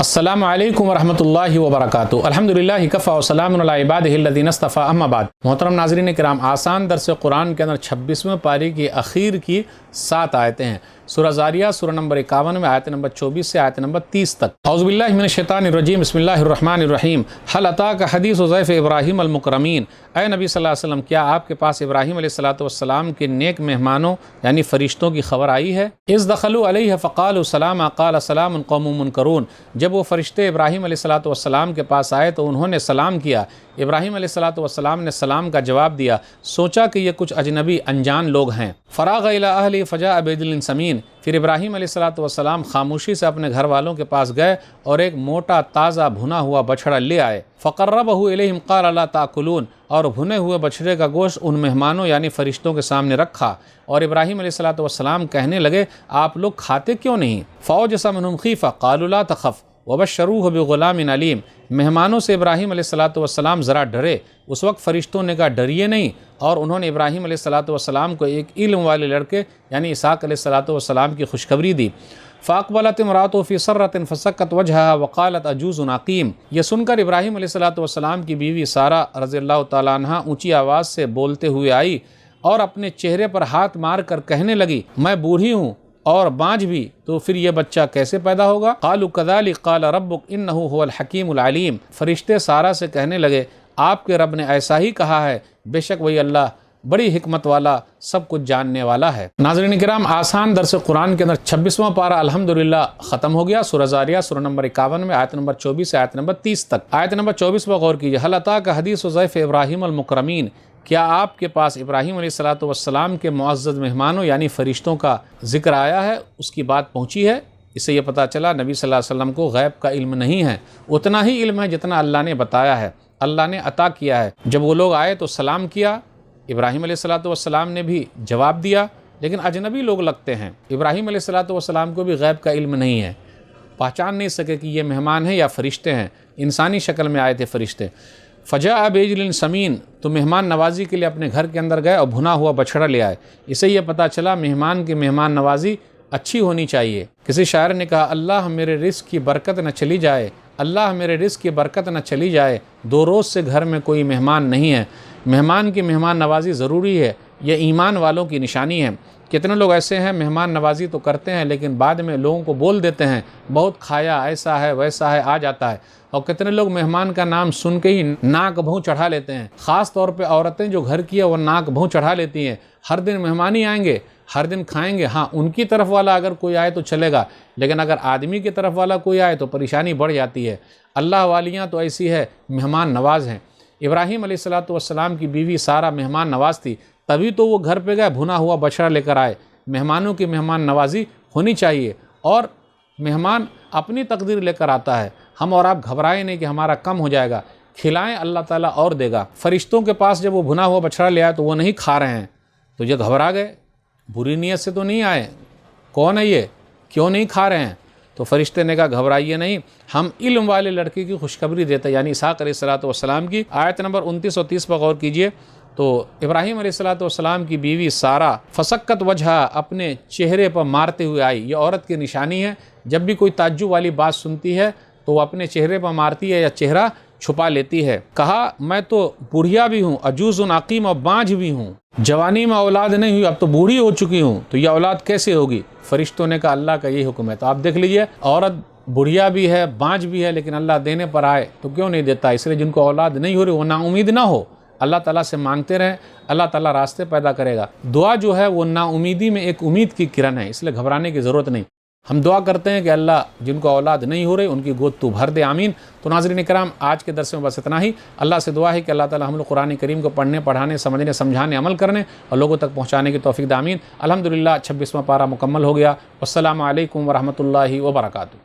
السلام علیکم ورحمۃ اللہ وبرکاتہ۔ الحمدللہ کفا وسلام علی عبادہ الذین اصطفیٰ، اما بعد۔ محترم ناظرین کرام، آسان درس قرآن کے اندر 26ویں پاری کی اخیر کی 7 آیتیں ہیں۔ سورہ زاریہ سورہ نمبر 51 میں آیت نمبر 24 سے آیت نمبر 30 تک۔ اعوذ باللہ من الشیطان الرجیم، بسم اللہ الرحمن الرحیم۔ هل اتاک حدیث ضیف ابراہیم المکرمین، اے نبی صلی اللہ علیہ وسلم، کیا آپ کے پاس ابراہیم علیہ السلام کے نیک مہمانوں یعنی فرشتوں کی خبر آئی ہے؟ اذ دخلوا علیہ فقالوا سلاما قال سلام قوم منکرون، جب وہ فرشتے ابراہیم علیہ السلام کے پاس آئے تو انہوں نے سلام کیا۔ ابراہیم علیہ السلام نے سلام کا جواب دیا، سوچا کہ یہ کچھ اجنبی انجان لوگ ہیں۔ فراغ الی اہلہ فجاء بعجل سمین، پھر ابراہیم علیہ السلام خاموشی سے اپنے گھر والوں کے پاس گئے اور ایک موٹا تازہ بھنا ہوا بچھڑا لے آئے۔ فقربہ الیہم قال لا تاکلون، اور بھنے ہوئے بچھڑے کا گوشت ان مہمانوں یعنی فرشتوں کے سامنے رکھا، اور ابراہیم علیہ السلام کہنے لگے، آپ لوگ کھاتے کیوں نہیں؟ فاوجس منہم خیفہ قالوا لا تخف وبشروہ بغلام علیم، مہمانوں سے ابراہیم علیہ السلام ذرا ڈرے۔ اس وقت فرشتوں نے کہا ڈریے نہیں، اور انہوں نے ابراہیم علیہ السلام کو ایک علم والے لڑکے یعنی اسحاق علیہ السلام کی خوشخبری دی۔ فاقبلت امرأتہ فی سرۃ فسکت وجہہا وقالت عجوز عقیم، یہ سن کر ابراہیم علیہ السلام کی بیوی سارہ رضی اللہ تعالیٰ عنہ اونچی آواز سے بولتے ہوئے آئی اور اپنے چہرے پر ہاتھ مار کر کہنے لگی، میں بوڑھی ہوں اور بانجھ بھی، تو پھر یہ بچہ کیسے پیدا ہوگا؟ قالوا کذالک قال ربک انہ هو الحکیم العلیم، فرشتے سارہ سے کہنے لگے، آپ کے رب نے ایسا ہی کہا ہے، بے شک وہی اللہ بڑی حکمت والا سب کچھ جاننے والا ہے۔ ناظرین کرام، آسان درس قرآن کے اندر 26واں پارہ الحمدللہ ختم ہو گیا۔ سورہ زاریہ سورہ نمبر 51 میں آیت نمبر 24 سے آیت نمبر 30 تک۔ آیت نمبر 24 پر غور کیجئے، هل اتاک حدیث ضیف ابراہیم المکرمین، کیا آپ کے پاس ابراہیم علیہ السلام کے معزز مہمانوں یعنی فرشتوں کا ذکر آیا ہے، اس کی بات پہنچی ہے؟ اس سے یہ پتہ چلا نبی صلی اللہ علیہ وسلم کو غیب کا علم نہیں ہے، اتنا ہی علم ہے جتنا اللہ نے بتایا ہے، اللہ نے عطا کیا ہے۔ جب وہ لوگ آئے تو سلام کیا، ابراہیم علیہ السلام نے بھی جواب دیا، لیکن اجنبی لوگ لگتے ہیں۔ ابراہیم علیہ السلام کو بھی غیب کا علم نہیں ہے، پہچان نہیں سکے کہ یہ مہمان ہیں یا فرشتے ہیں، انسانی شکل میں آئے تھے فرشتے۔ فجاء بعجل سمین، تو مہمان نوازی کے لیے اپنے گھر کے اندر گئے اور بھنا ہوا بچھڑا لے آئے۔ اسے یہ پتہ چلا مہمان کی مہمان نوازی اچھی ہونی چاہیے۔ کسی شاعر نے کہا، اللہ میرے رزق کی برکت نہ چلی جائے، اللہ میرے رزق کی برکت نہ چلی جائے، 2 روز سے گھر میں کوئی مہمان نہیں ہے۔ مہمان کی مہمان نوازی ضروری ہے، یہ ایمان والوں کی نشانی ہے۔ کتنے لوگ ایسے ہیں مہمان نوازی تو کرتے ہیں لیکن بعد میں لوگوں کو بول دیتے ہیں بہت کھایا، ایسا ہے ویسا ہے، آ جاتا ہے۔ اور کتنے لوگ مہمان کا نام سن کے ہی ناک بھوں چڑھا لیتے ہیں، خاص طور پہ عورتیں جو گھر کی ہے وہ ناک بھوں چڑھا لیتی ہیں، ہر دن مہمان ہی آئیں گے، ہر دن کھائیں گے۔ ہاں، ان کی طرف والا اگر کوئی آئے تو چلے گا، لیکن اگر آدمی کی طرف والا کوئی آئے تو پریشانی بڑھ جاتی ہے۔ اللہ والیاں تو ایسی ہے، مہمان نواز ہیں۔ ابراہیم علیہ السلام کی بیوی سارہ مہمان نواز تھی، تبھی تو وہ گھر پہ گئے، بھنا ہوا بچڑا لے کر آئے۔ مہمانوں کی مہمان نوازی ہونی چاہیے، اور مہمان اپنی تقدیر لے کر آتا ہے۔ ہم اور آپ گھبرائیں نہیں کہ ہمارا کم ہو جائے گا، کھلائیں، اللہ تعالیٰ اور دے گا۔ فرشتوں کے پاس جب وہ بھنا ہوا بچڑا لے آئے تو وہ نہیں کھا رہے ہیں، تو یہ گھبرا گئے، بری نیت سے تو نہیں آئے، کون ہے یہ، کیوں نہیں کھا رہے ہیں؟ تو فرشتے نے کہا گھبرائیے نہیں، ہم علم والے لڑکے کی خوشخبری دیتے یعنی اسحاق علیہ السلام کی۔ آیت نمبر 29 اور 30 پر غور کیجئے، تو ابراہیم علیہ السلام کی بیوی سارہ فسکت وجہ، اپنے چہرے پر مارتے ہوئے آئی۔ یہ عورت کی نشانی ہے، جب بھی کوئی تعجب والی بات سنتی ہے تو وہ اپنے چہرے پر مارتی ہے یا چہرہ چھپا لیتی ہے۔ کہا میں تو بوڑھیا بھی ہوں، عجوز عقیم، اور بانجھ بھی ہوں، جوانی میں اولاد نہیں ہوئی، اب تو بوڑھی ہو چکی ہوں، تو یہ اولاد کیسے ہوگی؟ فرشتوں نے کہا اللہ کا یہ حکم ہے۔ تو آپ دیکھ لیجئے، عورت بڑھیا بھی ہے، بانجھ بھی ہے، لیکن اللہ دینے پر آئے تو کیوں نہیں دیتا؟ اس لیے جن کو اولاد نہیں ہو رہی وہ نا امید نہ ہو، اللہ تعالیٰ سے مانگتے رہیں، اللہ تعالیٰ راستے پیدا کرے گا۔ دعا جو ہے وہ نا امیدی میں ایک امید کی کرن ہے، اس لیے گھبرانے کی ضرورت نہیں۔ ہم دعا کرتے ہیں کہ اللہ جن کو اولاد نہیں ہو رہی ان کی گود تو بھر دے، آمین۔ تو ناظرین کرام، آج کے درس میں بس اتنا ہی۔ اللہ سے دعا ہے کہ اللہ تعالیٰ ہم لوگ قرآن کریم کو پڑھنے، پڑھانے، سمجھنے، سمجھانے، عمل کرنے اور لوگوں تک پہنچانے کی توفیق دے، آمین۔ الحمدللہ 26واں پارہ مکمل ہو گیا۔ والسلام علیکم ورحمۃ اللہ وبرکاتہ۔